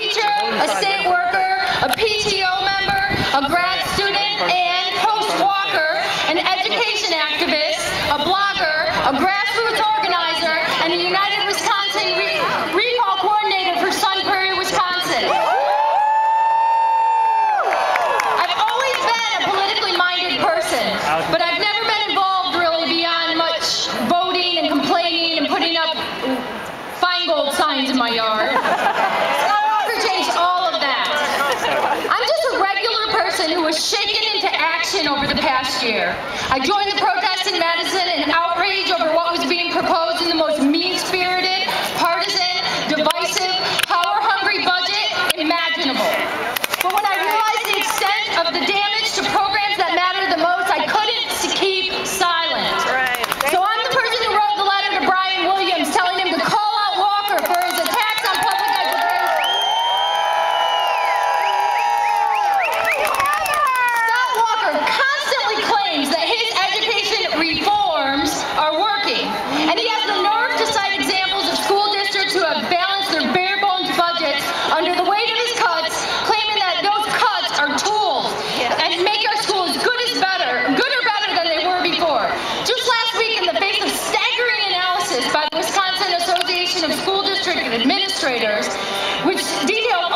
teacher, a state worker, a PTO member, a grad student, and host Walker, an education activist, a blogger, a grassroots organizer, and a United Wisconsin recall coordinator for Sun Prairie, Wisconsin. I've always been a politically minded person, but I've never been involved really beyond much voting and complaining and putting up Feingold signs in my yard. Scott Walker changed all of that. I'm just a regular person who was shaken into action over the past year. I joined the protest in Madison in outrage over what was being proposed in the most mean-spirited, partisan, divisive, power-hungry budget imaginable. But when I realized the extent of the damage to programs that matter the most, I couldn't keep silent. So I'm the person who wrote the letter to Brian Williams telling him to call out Walker for his attacks on public education. Scott Walker constantly claims that his education reforms are working, and he has the nerve to cite examples of school districts who have balanced their bare-bones budgets under the weight of his cuts, claiming that those cuts are tools and make our schools good or better than they were before. Just last week, in the face of staggering analysis by the Wisconsin Association of School District Administrators, which detailed